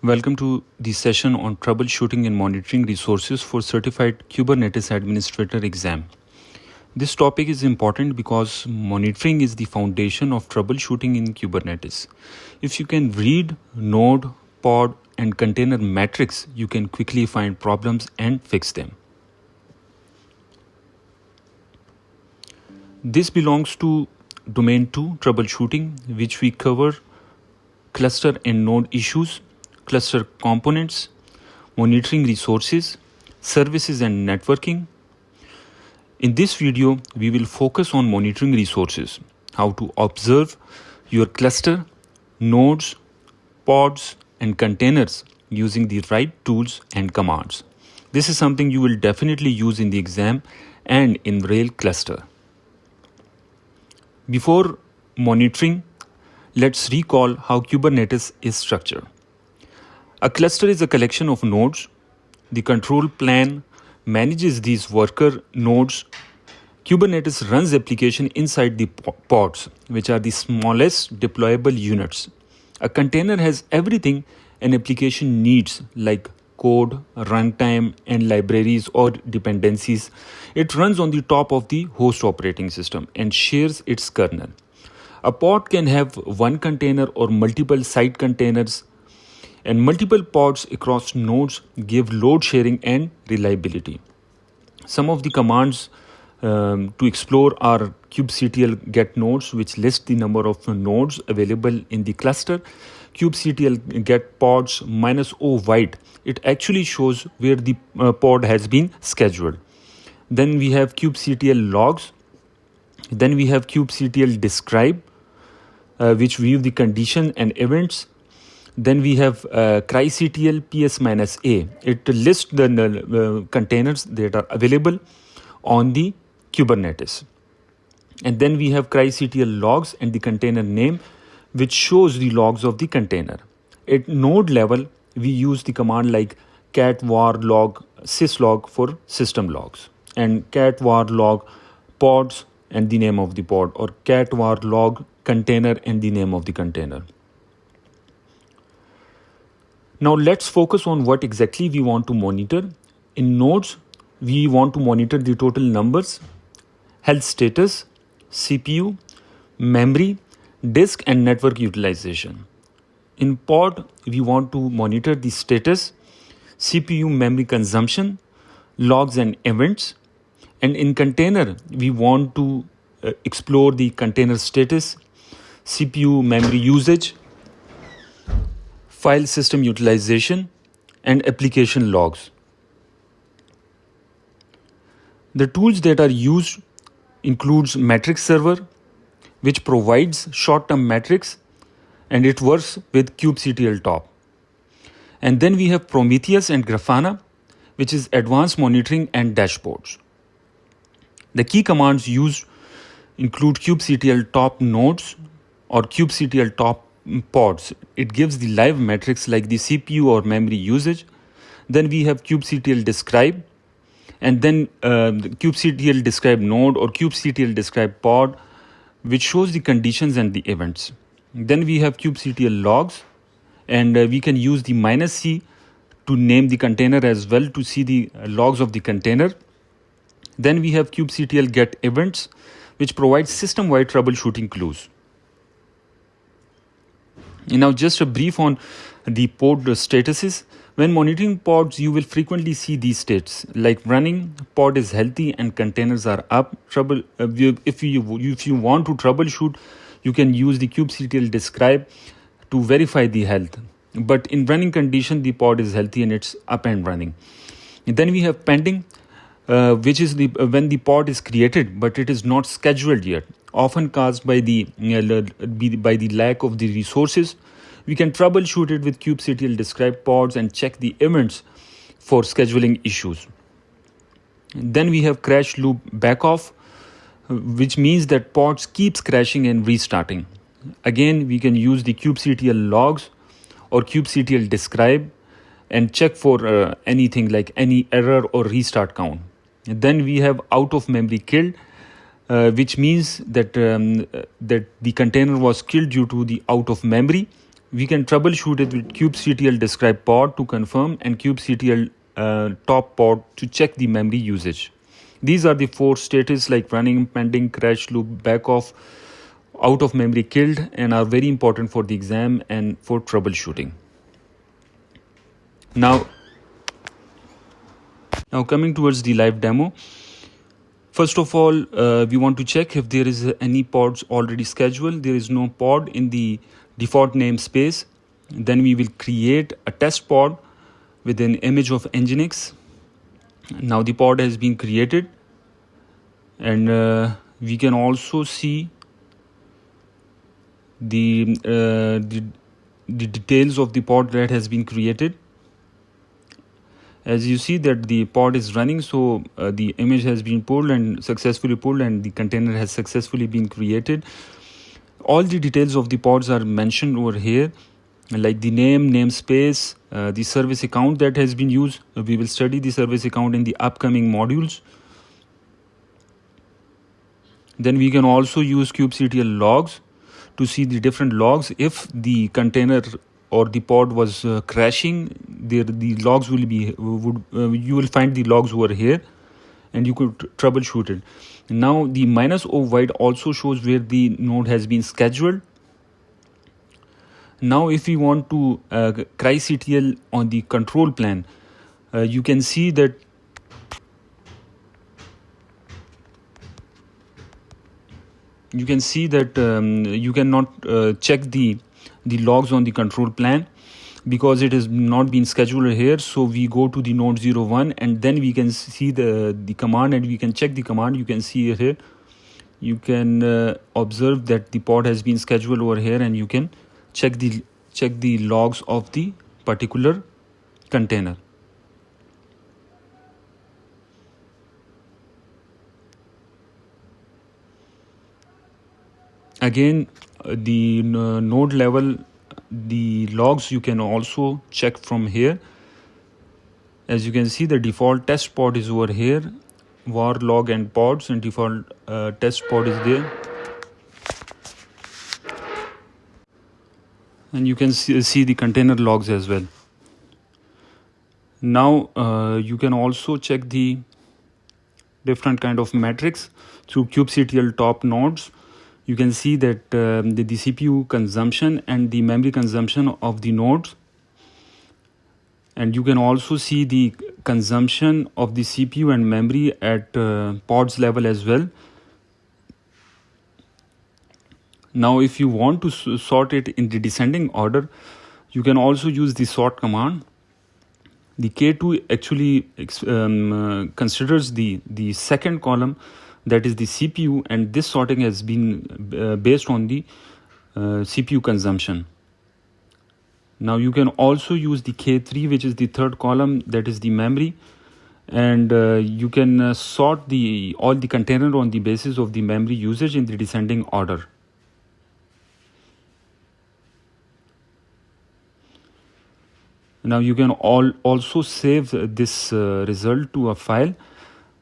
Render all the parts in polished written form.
Welcome to the session on troubleshooting and monitoring resources for Certified Kubernetes Administrator exam. This topic is important because monitoring is the foundation of troubleshooting in Kubernetes. If you can read node, pod, and container metrics, you can quickly find problems and fix them. This belongs to Domain 2 troubleshooting, which we cover cluster and node issues, cluster components, monitoring resources, services and networking. In this video, we will focus on monitoring resources, how to observe your cluster, nodes, pods, and containers using the right tools and commands. This is something you will definitely use in the exam and in real cluster. Before monitoring, let's recall how Kubernetes is structured. A cluster is a collection of nodes. The control plane manages these worker nodes. Kubernetes runs application inside the pods, which are the smallest deployable units. A container has everything an application needs, like code, runtime, and libraries or dependencies. It runs on the top of the host operating system and shares its kernel. A pod can have one container or multiple side containers, and multiple pods across nodes give load sharing and reliability. Some of the commands to explore are kubectl get nodes, which lists the number of nodes available in the cluster. Kubectl get pods -o white. It actually shows where the pod has been scheduled. Then we have kubectl logs. Then we have kubectl describe, which view the condition and events. Then we have cryctl ps-a. It lists the containers that are available on the Kubernetes. And then we have cryctl logs and the container name, which shows the logs of the container. At node level, we use the command like cat var log syslog for system logs, and cat var log pods and the name of the pod, or cat var log container and the name of the container. Now let's focus on what exactly we want to monitor. In nodes, we want to monitor the total numbers, health status, CPU, memory, disk, and network utilization. In pod, we want to monitor the status, CPU memory consumption, logs and events. And in container, we want to explore the container status, CPU memory usage, file system utilization, and application logs. The tools that are used includes metrics server, which provides short-term metrics, and it works with kubectl top. And then we have Prometheus and Grafana, which is advanced monitoring and dashboards. The key commands used include kubectl top nodes or kubectl top pods. It gives the live metrics like the CPU or memory usage. Then we have kubectl describe, and then the kubectl describe node or kubectl describe pod, which shows the conditions and the events. Then we have kubectl logs, and we can use the -c to name the container as well to see the logs of the container. Then we have kubectl get events, which provides system-wide troubleshooting clues. Now just a brief on the pod statuses. When monitoring pods, you will frequently see these states like running, pod is healthy, and containers are up. If you want to troubleshoot, you can use the kubectl describe to verify the health. But in running condition, the pod is healthy and it's up and running. And then we have pending, which is when the pod is created, but it is not scheduled yet, often caused by the lack of the resources. We can troubleshoot it with kubectl describe pods and check the events for scheduling issues. Then we have crash loop backoff, which means that pods keeps crashing and restarting. Again, we can use the kubectl logs or kubectl describe and check for anything like any error or restart count. Then we have out of memory killed, which means that that the container was killed due to the out of memory. We can troubleshoot it with kubectl describe pod to confirm and kubectl top pod to check the memory usage. These are the 4 status like running, pending, crash, loop, back off, out of memory, killed, and are very important for the exam and for troubleshooting. Now coming towards the live demo. First of all, we want to check if there is any pods already scheduled. There is no pod in the default namespace. Then we will create a test pod with an image of Nginx. Now the pod has been created, and we can also see the details of the pod that has been created. As you see that the pod is running, so the image has been pulled and successfully pulled, and the container has successfully been created. All the details of the pods are mentioned over here, like the name, namespace, the service account that has been used. We will study the service account in the upcoming modules. Then we can also use kubectl logs to see the different logs. If the container or the pod was crashing, the logs will be you will find the logs over here, and you could troubleshoot it. Now the -o void also shows where the node has been scheduled. Now if we want to cryctl on the control plan, you can see that you cannot check the logs on the control plan because it has not been scheduled here. So we go to the node 01, and then we can see the command, and we can check the command. You can see here, you can observe that the pod has been scheduled over here, and you can check the logs of the particular container. Again, the node level, the logs you can also check from here. As you can see, the default test pod is over here, var log and pods, and default test pod is there. And you can see the container logs as well. Now you can also check the different kind of metrics through kubectl top nodes. You can see that the CPU consumption and the memory consumption of the nodes, and you can also see the consumption of the CPU and memory at pods level as well. Now if you want to sort it in the descending order, you can also use the sort command. The K2 actually considers the second column, that is the CPU, and this sorting has been based on the CPU consumption. Now you can also use the K3, which is the third column, that is the memory, and you can sort all the container on the basis of the memory usage in the descending order. Now you can also save this result to a file.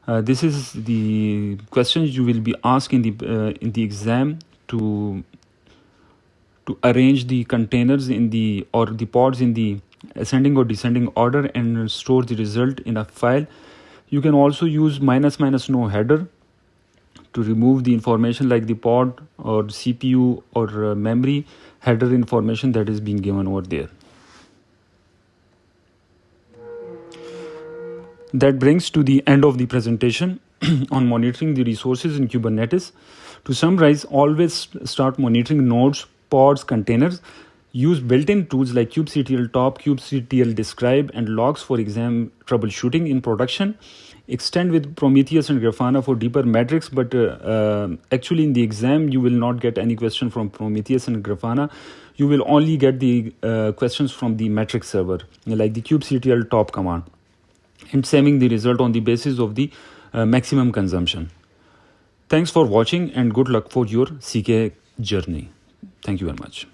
This is the questions you will be asked in the exam to arrange the containers or the pods in the ascending or descending order and store the result in a file. You can also use --no header to remove the information like the pod or CPU or memory header information that is being given over there. That brings to the end of the presentation on monitoring the resources in Kubernetes. To summarize, always start monitoring nodes, pods, containers. Use built-in tools like kubectl top, kubectl describe, and logs for exam troubleshooting in production. Extend with Prometheus and Grafana for deeper metrics, but actually in the exam you will not get any question from Prometheus and Grafana. You will only get the questions from the metric server, like the kubectl top command, and saving the result on the basis of the maximum consumption. Thanks for watching and good luck for your CK journey. Thank you very much.